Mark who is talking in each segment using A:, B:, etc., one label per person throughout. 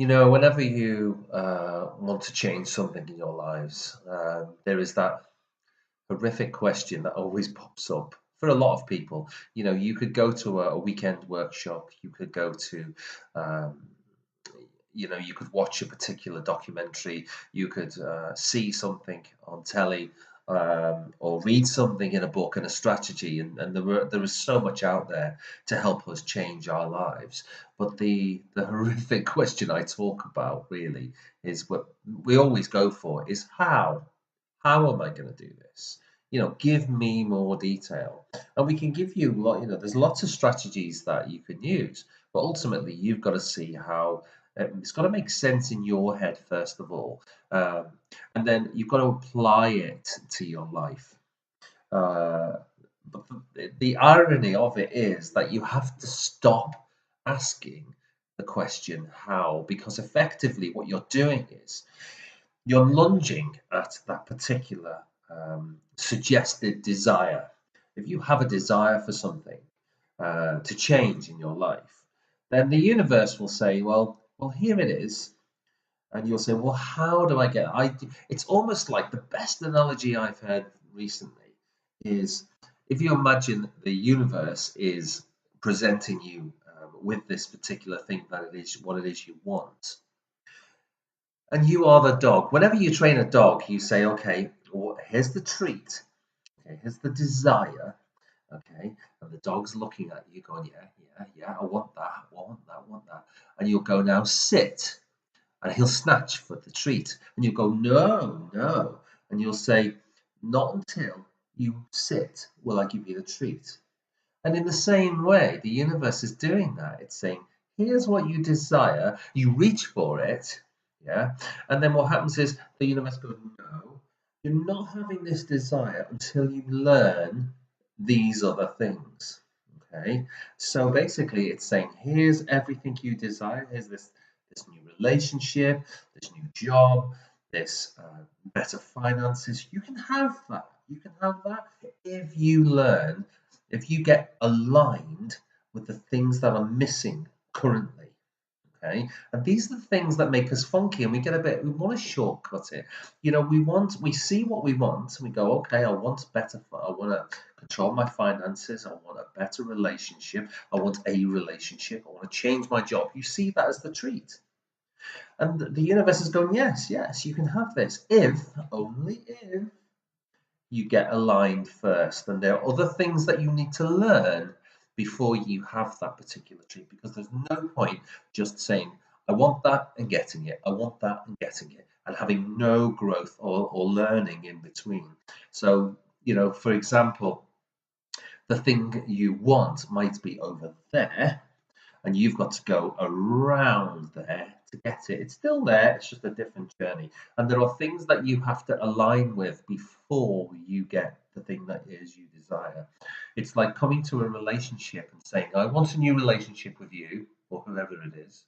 A: Whenever you want to change something in your lives, there is that horrific question that always pops up for a lot of people. You could go to a weekend workshop, you could go to, um, you could watch a particular documentary, you could see something on telly, or read something in a book and a strategy, and there is so much out there to help us change our lives. But the horrific question I talk about really is what we always go for is how. How am I going to do this? Give me more detail. And we can give you there's lots of strategies that you can use, but ultimately you've got to see how it's got to make sense in your head, first of all. Um, and then you've got to apply it to your life. Uh, but the irony of it is that you have to stop asking the question how, because effectively what you're doing is you're lunging at that particular suggested desire. If you have a desire for something to change in your life, then the universe will say, well, here it is, and you'll say, well, how do I get it? It's almost like the best analogy I've heard recently is if you imagine the universe is presenting you with this particular thing that it is what it is you want, and you are the dog. Whenever you train a dog, you say, okay, well, here's the treat. Okay, here's the desire. Okay, and the dog's looking at you, going, yeah, yeah, yeah, I want that, I want that, I want that. And you'll go, now sit. And he'll snatch for the treat. And you go, no, no. And you'll say, not until you sit will I give you the treat. And in the same way, the universe is doing that. It's saying, here's what you desire. You reach for it. Yeah. And then what happens is the universe goes, no, you're not having this desire until you learn these other things. Okay. So basically, it's saying, here's everything you desire. Here's this new relationship, this new job, this better finances. You can have that. You can have that if you learn, if you get aligned with the things that are missing currently. Okay, and these are the things that make us funky, and we want to shortcut it. We see what we want, and we go, okay, I want better, I want to control my finances, I want a better relationship, I want a relationship, I want to change my job. You see that as the treat. And the universe is going, yes, yes, you can have this if, only if, you get aligned first. And there are other things that you need to learn before you have that particular treat, because there's no point just saying, I want that and getting it, I want that and getting it, and having no growth or learning in between. So, for example, the thing you want might be over there, and you've got to go around there to get it. It's still there, it's just a different journey. And there are things that you have to align with before you get the thing that is you desire. It's like coming to a relationship and saying, I want a new relationship with you, or whoever it is.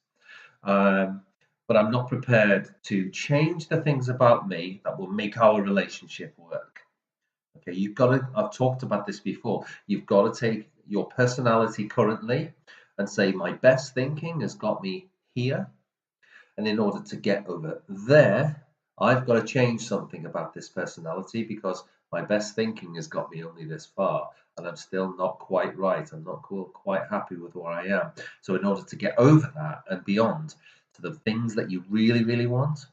A: Um, but I'm not prepared to change the things about me that will make our relationship work. Okay, I've talked about this before. You've got to take your personality currently and say, my best thinking has got me here. And in order to get over there, I've got to change something about this personality because my best thinking has got me only this far. And I'm still not quite right. I'm not quite happy with where I am. So in order to get over that and beyond to the things that you really, really want,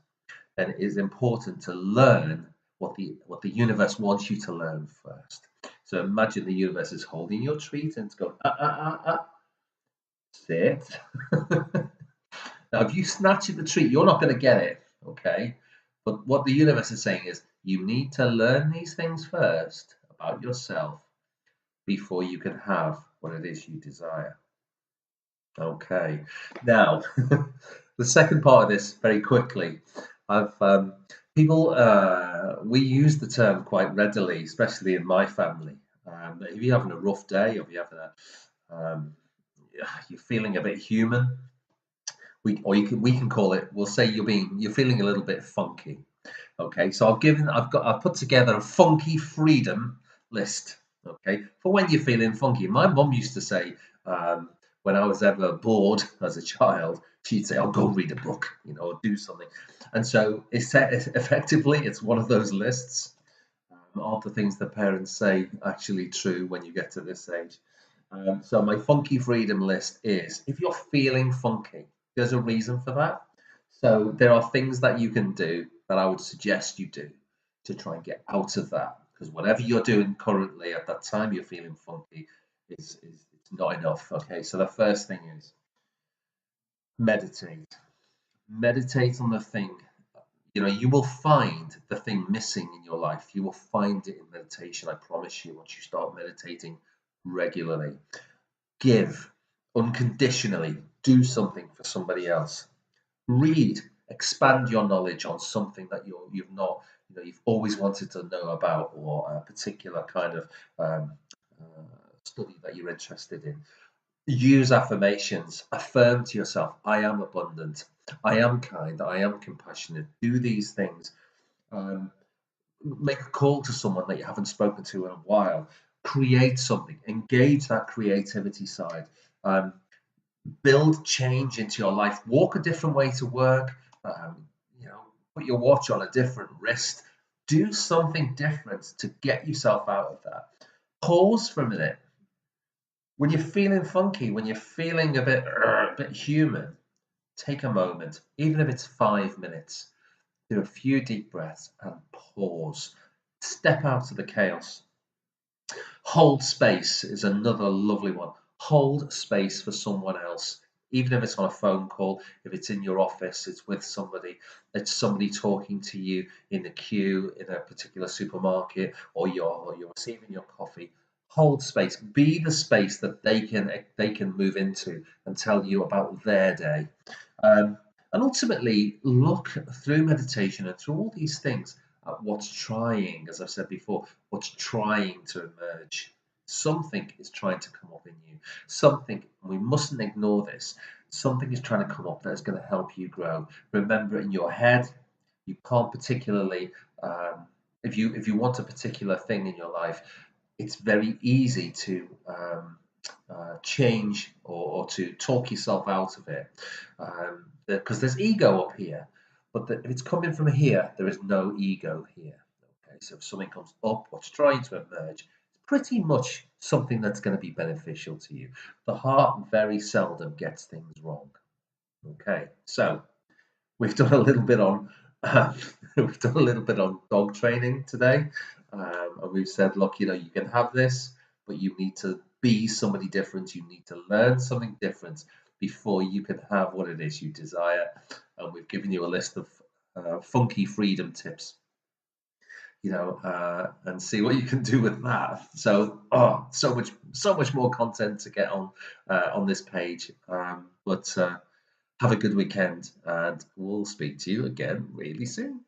A: then it is important to learn what the universe wants you to learn first. So imagine the universe is holding your treat and it's going, sit. Now, if you snatch at the treat, you're not going to get it, okay? But what the universe is saying is you need to learn these things first about yourself before you can have what it is you desire. Okay. Now, the second part of this, very quickly, I've people we use the term quite readily, especially in my family. If you're having a rough day, or if you're having you're feeling a bit human, we can call it. We'll say you're feeling a little bit funky. Okay, so I've put together a funky freedom list. Okay, for when you're feeling funky. My mum used to say, when I was ever bored as a child, she'd say, "Oh, go read a book, or do something." And so effectively, it's one of those lists. Are the things that parents say actually true when you get to this age? So my funky freedom list is, if you're feeling funky, there's a reason for that. So there are things that you can do that I would suggest you do to try and get out of that. Because whatever you're doing currently at that time you're feeling funky is it's not enough. Okay, so the first thing is meditate. Meditate on the thing. You will find the thing missing in your life. You will find it in meditation. I promise you, once you start meditating regularly. Give unconditionally. Do something for somebody else. Read. Expand your knowledge on something that you've not, you've always wanted to know about, or a particular kind of study that you're interested in. Use affirmations. Affirm to yourself, I am abundant. I am kind. I am compassionate. Do these things. Um, Make a call to someone that you haven't spoken to in a while. Create something. Engage that creativity side. Um, Build change into your life. Walk a different way to work. Um, put your watch on a different wrist. Do something different to get yourself out of that. Pause for a minute. When you're feeling funky, when you're feeling a bit human, take a moment, even if it's 5 minutes. Do a few deep breaths and pause. Step out of the chaos. Hold space is another lovely one. Hold space for someone else, even if it's on a phone call, if it's in your office, it's with somebody, it's somebody talking to you in the queue in a particular supermarket, or you're receiving your coffee. Hold space. Be the space that they can move into and tell you about their day. Um, and ultimately, look through meditation and through all these things at what's trying, as I've said before, what's trying to emerge. Something is trying to come up in you. Something, and we mustn't ignore this, something is trying to come up that is going to help you grow. Remember, in your head, you can't particularly, if you want a particular thing in your life, it's very easy to change, or to talk yourself out of it, because there's ego up here, but if it's coming from here, there is no ego here. Okay, so if something comes up, what's trying to emerge, it's pretty much something that's going to be beneficial to you. The heart very seldom gets things wrong. Okay, so we've done a little bit on we've done a little bit on dog training today, and we've said, look, you can have this, but you need to be somebody different. You need to learn something different before you can have what it is you desire. And we've given you a list of funky freedom tips, and see what you can do with that. So, so much more content to get on this page. But have a good weekend, and we'll speak to you again really soon.